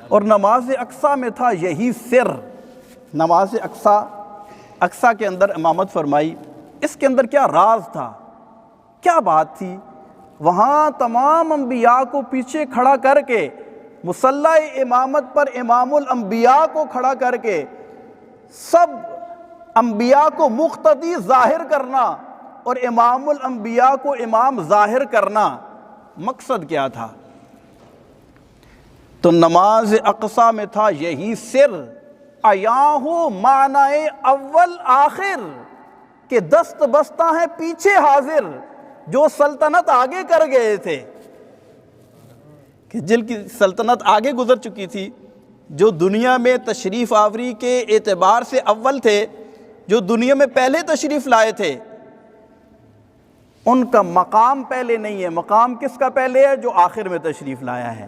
اور نماز اقصیٰ میں تھا یہی سر۔ نماز اقصیٰ کے اندر امامت فرمائی، اس کے اندر کیا راز تھا، کیا بات تھی؟ وہاں تمام انبیاء کو پیچھے کھڑا کر کے، مصلی امامت پر امام الانبیاء کو کھڑا کر کے سب انبیاء کو مقتدی ظاہر کرنا اور امام الانبیاء کو امام ظاہر کرنا، مقصد کیا تھا؟ تو نماز اقصیٰ میں تھا یہی سر، عیاں ہو معنی اول آخر، کہ دست بستہ ہیں پیچھے حاضر جو سلطنت آگے کر گئے تھے، کہ جن کی سلطنت آگے گزر چکی تھی، جو دنیا میں تشریف آوری کے اعتبار سے اول تھے، جو دنیا میں پہلے تشریف لائے تھے، ان کا مقام پہلے نہیں ہے۔ مقام کس کا پہلے ہے؟ جو آخر میں تشریف لایا ہے،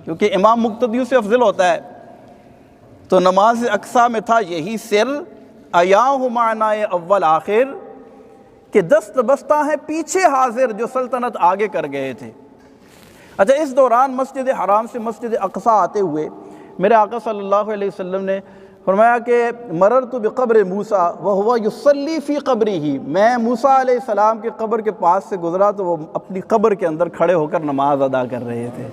کیونکہ امام مقتدیوں سے افضل ہوتا ہے۔ تو نماز اقصیٰ میں تھا یہی سر، عیاں معنی اول آخر، کہ دست بستہ ہیں پیچھے حاضر جو سلطنت آگے کر گئے تھے۔ اچھا، اس دوران مسجد حرام سے مسجد اقصیٰ آتے ہوئے میرے آقا صلی اللہ علیہ وسلم نے فرمایا کہ مررت بقبر موسیٰ وہو یصلی فی قبرہ، میں موسیٰ علیہ السلام کی قبر کے پاس سے گزرا تو وہ اپنی قبر کے اندر کھڑے ہو کر نماز ادا کر رہے تھے۔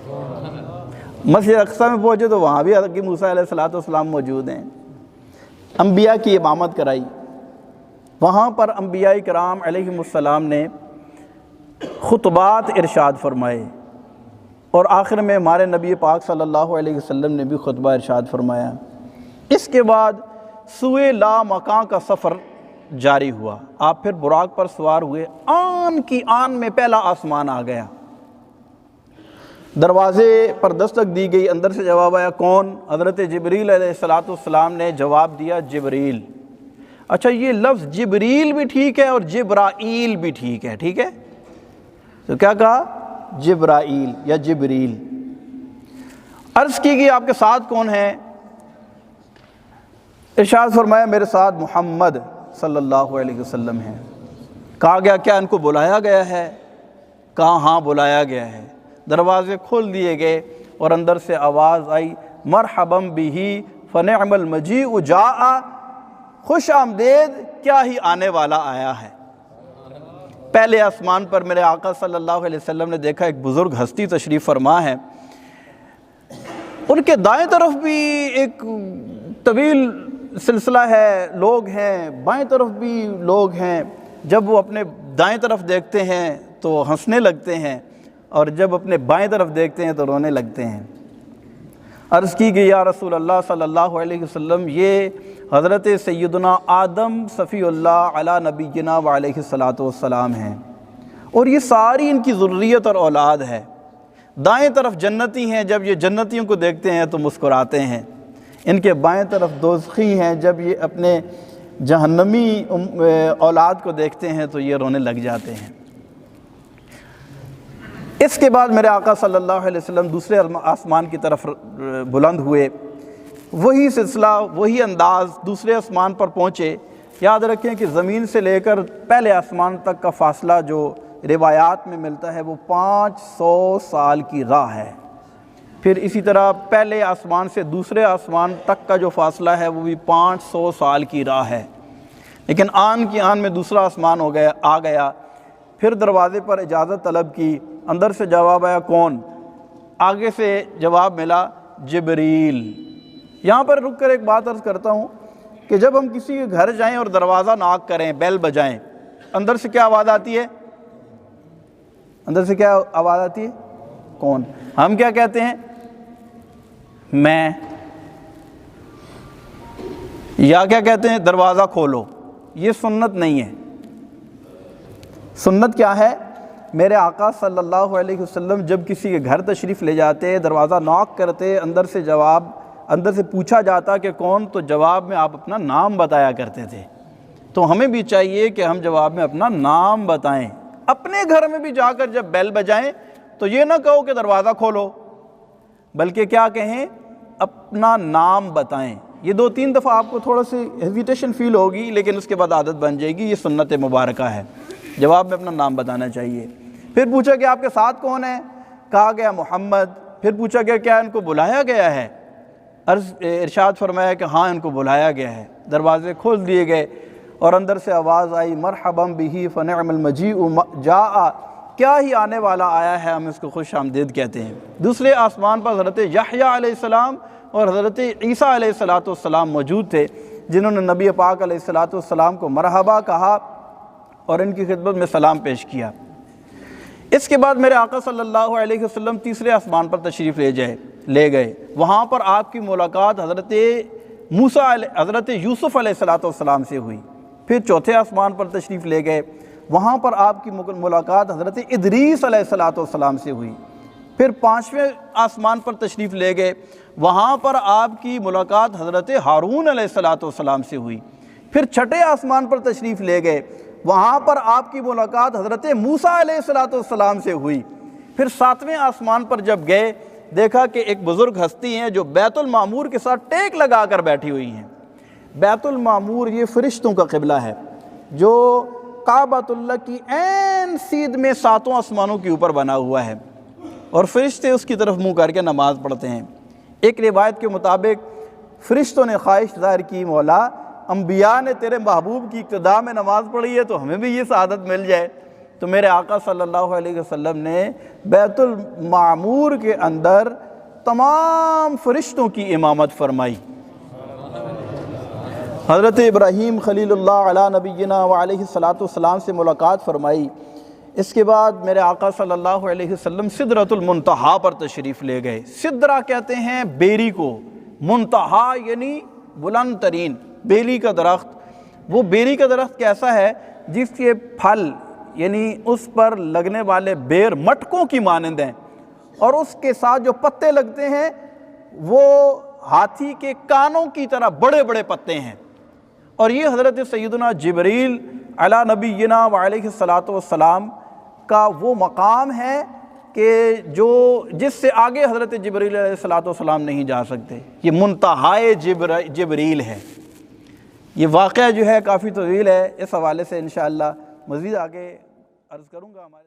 مسجد اقصیٰ میں پہنچے تو وہاں بھی حضرت موسیٰ علیہ السلام موجود ہیں، انبیاء کی امامت کرائی۔ وہاں پر انبیاء کرام علیہم السلام نے خطبات ارشاد فرمائے، اور آخر میں ہمارے نبی پاک صلی اللہ علیہ وسلم نے بھی خطبہ ارشاد فرمایا۔ اس کے بعد سوئے لا مکان کا سفر جاری ہوا، آپ پھر براق پر سوار ہوئے، آن کی آن میں پہلا آسمان آ گیا، دروازے پر دستک دی گئی، اندر سے جواب آیا کون؟ حضرت جبریل علیہ السلام نے جواب دیا جبریل۔ اچھا، یہ لفظ جبریل بھی ٹھیک ہے اور جبرائیل بھی ٹھیک ہے، ٹھیک ہے؟ تو کیا کہا؟ جبرائیل یا جبریل۔ عرض کی گئی آپ کے ساتھ کون ہے؟ ارشاد فرمایا میرے ساتھ محمد صلی اللہ علیہ وسلم ہیں۔ کہا گیا کیا ان کو بلایا گیا ہے؟ کہا ہاں بلایا گیا ہے۔ دروازے کھول دیے گئے اور اندر سے آواز آئی مرحباً بہ فنعم المجیء جاء، خوش آمدید، کیا ہی آنے والا آیا ہے۔ پہلے آسمان پر میرے آقا صلی اللہ علیہ وسلم نے دیکھا ایک بزرگ ہستی تشریف فرما ہے، ان کے دائیں طرف بھی ایک طویل سلسلہ ہے، لوگ ہیں، بائیں طرف بھی لوگ ہیں۔ جب وہ اپنے دائیں طرف دیکھتے ہیں تو ہنسنے لگتے ہیں، اور جب اپنے بائیں طرف دیکھتے ہیں تو رونے لگتے ہیں۔ عرض کی گئی یا رسول اللہ صلی اللہ علیہ وسلم، یہ حضرت سیدنا آدم صفی اللہ علی نبینا وعلیہ الصلاۃ والسلام ہیں، اور یہ ساری ان کی ذریت اور اولاد ہے۔ دائیں طرف جنتی ہیں، جب یہ جنتیوں کو دیکھتے ہیں تو مسکراتے ہیں، ان کے بائیں طرف دوزخی ہیں، جب یہ اپنے جہنمی اولاد کو دیکھتے ہیں تو یہ رونے لگ جاتے ہیں۔ اس کے بعد میرے آقا صلی اللہ علیہ وسلم دوسرے آسمان کی طرف بلند ہوئے، وہی سلسلہ، وہی انداز، دوسرے آسمان پر پہنچے۔ یاد رکھیں کہ زمین سے لے کر پہلے آسمان تک کا فاصلہ جو روایات میں ملتا ہے وہ 500 سال کی راہ ہے۔ پھر اسی طرح پہلے آسمان سے دوسرے آسمان تک کا جو فاصلہ ہے وہ بھی 500 سال کی راہ ہے۔ لیکن آن کی آن میں دوسرا آسمان آ گیا۔ پھر دروازے پر اجازت طلب کی، اندر سے جواب آیا کون؟ آگے سے جواب ملا جبریل۔ یہاں پر رک کر ایک بات عرض کرتا ہوں کہ جب ہم کسی کے گھر جائیں اور دروازہ ناک کریں، بیل بجائیں، اندر سے کیا آواز آتی ہے؟ اندر سے کیا آواز آتی ہے؟ کون؟ ہم کیا کہتے ہیں؟ میں، یا کیا کہتے ہیں؟ دروازہ کھولو۔ یہ سنت نہیں ہے۔ سنت کیا ہے؟ میرے آقا صلی اللہ علیہ وسلم جب کسی کے گھر تشریف لے جاتے، دروازہ ناک کرتے، اندر سے پوچھا جاتا کہ کون، تو جواب میں آپ اپنا نام بتایا کرتے تھے۔ تو ہمیں بھی چاہیے کہ ہم جواب میں اپنا نام بتائیں۔ اپنے گھر میں بھی جا کر جب بیل بجائیں تو یہ نہ کہو کہ دروازہ کھولو، بلکہ کیا کہیں؟ اپنا نام بتائیں۔ یہ 2-3 دفعہ آپ کو تھوڑا سی ہیزیٹیشن فیل ہوگی، لیکن اس کے بعد عادت بن جائے گی۔ یہ سنت مبارکہ ہے، جواب میں اپنا نام بتانا چاہیے۔ پھر پوچھا کہ آپ کے ساتھ کون ہے؟ کہا گیا محمد پھر پوچھا گیا کیا ان کو بلایا گیا ہے؟ ارشاد فرمایا کہ ہاں ان کو بلایا گیا ہے۔ دروازے کھول دیے گئے اور اندر سے آواز آئی مرحبا بہ فنعم المجیء جاء، کیا ہی آنے والا آیا ہے، ہم اس کو خوش آمدید کہتے ہیں۔ دوسرے آسمان پر حضرت یحییٰ علیہ السلام اور حضرت عیسیٰ علیہ السلام موجود تھے، جنہوں نے نبی پاک علیہ السلام کو مرحبا کہا اور ان کی خدمت میں سلام پیش کیا۔ اس کے بعد میرے آقا صلی اللہ علیہ وسلم تیسرے آسمان پر تشریف لے گئے۔ وہاں پر آپ کی ملاقات حضرت یوسف علیہ السلام سے ہوئی۔ پھر چوتھے آسمان پر تشریف لے گئے، وہاں پر آپ کی ملاقات حضرت ادریس علیہ السلام سے ہوئی۔ پھر پانچویں آسمان پر تشریف لے گئے، وہاں پر آپ کی ملاقات حضرت ہارون علیہ السلام سے ہوئی۔ پھر چھٹے آسمان پر تشریف لے گئے، وہاں پر آپ کی ملاقات حضرت موسیٰ علیہ السلام سے ہوئی۔ پھر ساتویں آسمان پر جب گئے، دیکھا کہ ایک بزرگ ہستی ہیں جو بیت المعمور کے ساتھ ٹیک لگا کر بیٹھی ہوئی ہیں۔ بیت المعمور یہ فرشتوں کا قبلہ ہے جو کعبۃ اللہ کی عین سیدھ میں ساتوں آسمانوں کے اوپر بنا ہوا ہے، اور فرشتے اس کی طرف منہ کر کے نماز پڑھتے ہیں۔ ایک روایت کے مطابق فرشتوں نے خواہش ظاہر کی، مولا انبیاء نے تیرے محبوب کی اقتداء میں نماز پڑھی ہے تو ہمیں بھی یہ سعادت مل جائے۔ تو میرے آقا صلی اللہ علیہ وسلم نے بیت المعمور کے اندر تمام فرشتوں کی امامت فرمائی۔ حضرت ابراہیم خلیل اللہ علی نبینا وعلیہ السلام سے ملاقات فرمائی۔ اس کے بعد میرے آقا صلی اللہ علیہ وسلم سدرۃ المنتہا پر تشریف لے گئے۔ سدرہ کہتے ہیں بیری کو، منتہا یعنی بلند ترین، بیری کا درخت۔ وہ بیری کا درخت کیسا ہے؟ جس کے پھل یعنی اس پر لگنے والے بیر مٹکوں کی مانند ہیں، اور اس کے ساتھ جو پتے لگتے ہیں وہ ہاتھی کے کانوں کی طرح بڑے بڑے پتے ہیں۔ اور یہ حضرت سیدنا جبریل علی نبینا وعلیہ السلام کا وہ مقام ہے کہ جس سے آگے حضرت جبریل علیہ السلام نہیں جا سکتے۔ یہ منتہائے جبریل ہے۔ یہ واقعہ جو ہے کافی طویل ہے، اس حوالے سے انشاءاللہ مزید آگے عرض کروں گا ہمارے